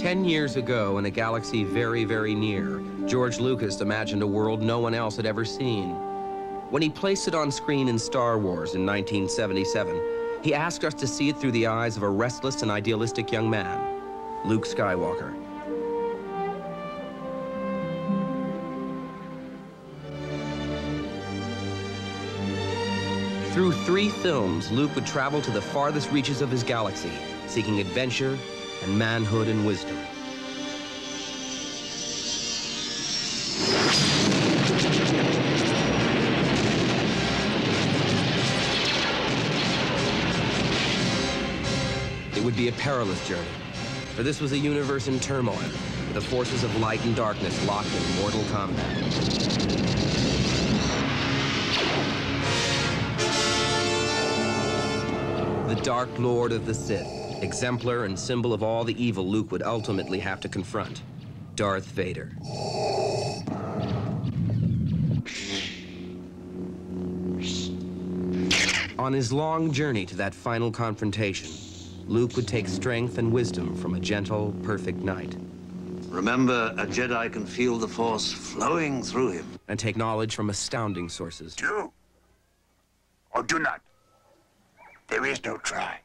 10 years ago, in a galaxy very, very near, George Lucas imagined a world no one else had ever seen. When he placed it on screen in Star Wars in 1977, he asked us to see it through the eyes of a restless and idealistic young man, Luke Skywalker. Through 3 films, Luke would travel to the farthest reaches of his galaxy, seeking adventure and manhood and wisdom. It would be a perilous journey, for this was a universe in turmoil, with the forces of light and darkness locked in mortal combat. The Dark Lord of the Sith, exemplar and symbol of all the evil Luke would ultimately have to confront, Darth Vader. On his long journey to that final confrontation, Luke would take strength and wisdom from a gentle, perfect knight. Remember, a Jedi can feel the Force flowing through him. And take knowledge from astounding sources. Do or do not. There is no try.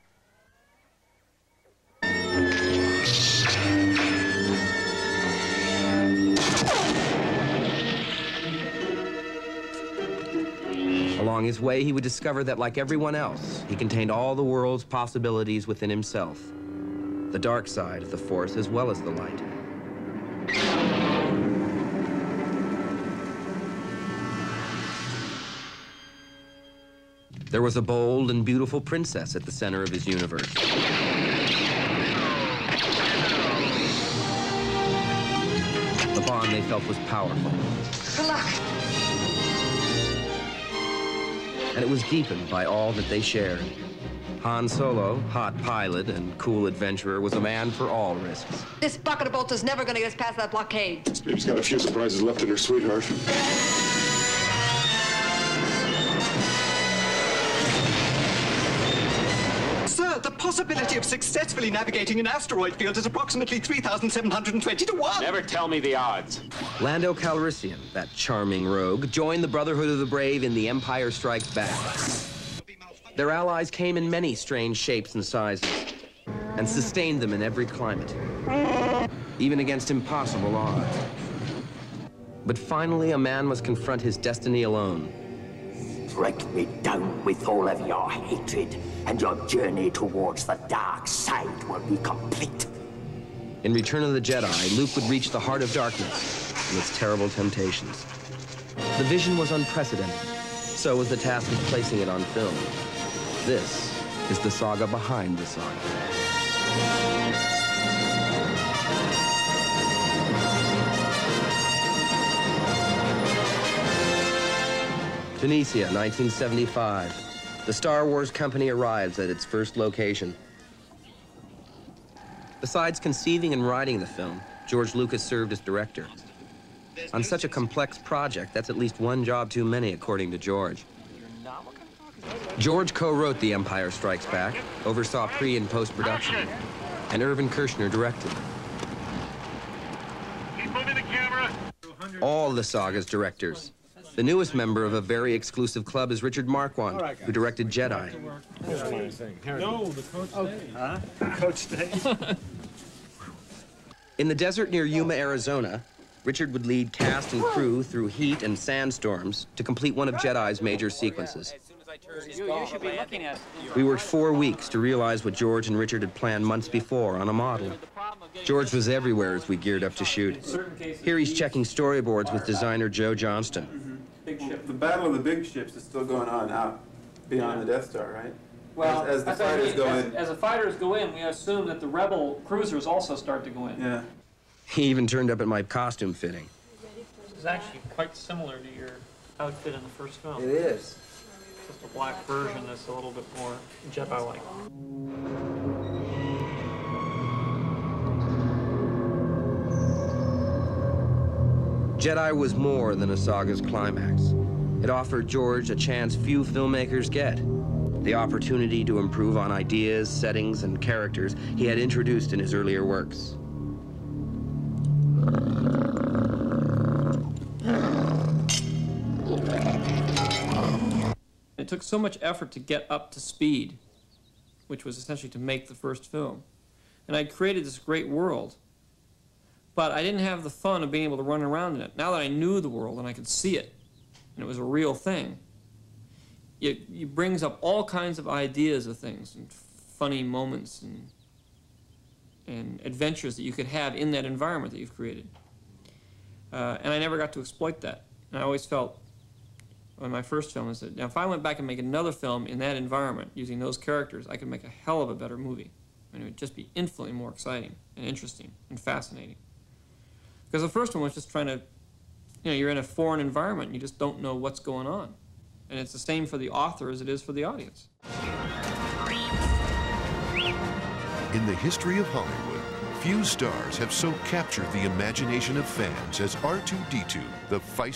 Along his way, he would discover that, like everyone else, he contained all the world's possibilities within himself. The dark side of the Force as well as the light. There was a bold and beautiful princess at the center of his universe. The bond they felt was powerful. Good luck. And it was deepened by all that they shared. Han Solo, hot pilot and cool adventurer, was a man for all risks. This bucket of bolts is never going to get us past that blockade. Baby's got a few surprises left in her, sweetheart. Sir, the possibility of successfully navigating an asteroid field is approximately 3,720 to 1. Never tell me the odds. Lando Calrissian, that charming rogue, joined the Brotherhood of the Brave in The Empire Strikes Back. Their allies came in many strange shapes and sizes, and sustained them in every climate, even against impossible odds. But finally, a man must confront his destiny alone. Break me down with all of your hatred, and your journey towards the dark side will be complete. In Return of the Jedi, Luke would reach the heart of darkness and its terrible temptations. The vision was unprecedented. So was the task of placing it on film. This is the saga behind the saga. Tunisia, 1975. The Star Wars company arrives at its first location. Besides conceiving and writing the film, George Lucas served as director. On such a complex project, that's at least one job too many, according to George. George co-wrote The Empire Strikes Back, oversaw pre- and post-production, and Irvin Kershner directed. Keep moving the camera. All the saga's directors. The newest member of a very exclusive club is Richard Marquand, who directed Jedi. No, the coach stayed. Huh? The coach stayed. In the desert near Yuma, Arizona, Richard would lead cast and crew through heat and sandstorms to complete one of Jedi's major sequences. You should be looking at it. We worked 4 weeks to realize what George and Richard had planned months before on a model. George was everywhere as we geared up to shoot. Here he's checking storyboards with designer Joe Johnston. Big ship. The battle of the big ships is still going on out beyond the Death Star, right? Well, as the fighters go in. As the fighters go in, we assume that the rebel cruisers also start to go in. Yeah. He even turned up at my costume fitting. This is actually quite similar to your outfit in the first film. It is. Just a black version that's a little bit more Jedi-like. Jedi was more than a saga's climax. It offered George a chance few filmmakers get. The opportunity to improve on ideas, settings, and characters he had introduced in his earlier works. It took so much effort to get up to speed, which was essentially to make the first film. And I'd created this great world, but I didn't have the fun of being able to run around in it. Now that I knew the world and I could see it, and it was a real thing, it brings up all kinds of ideas of things and funny moments and adventures that you could have in that environment that you've created. And I never got to exploit that. And I always felt, on my first film, I said, now if I went back and make another film in that environment using those characters, I could make a hell of a better movie. And it would just be infinitely more exciting and interesting and fascinating. Because the first one was just trying to, you're in a foreign environment and you just don't know what's going on. And it's the same for the author as it is for the audience. In the history of Hollywood, few stars have so captured the imagination of fans as R2-D2, the feisty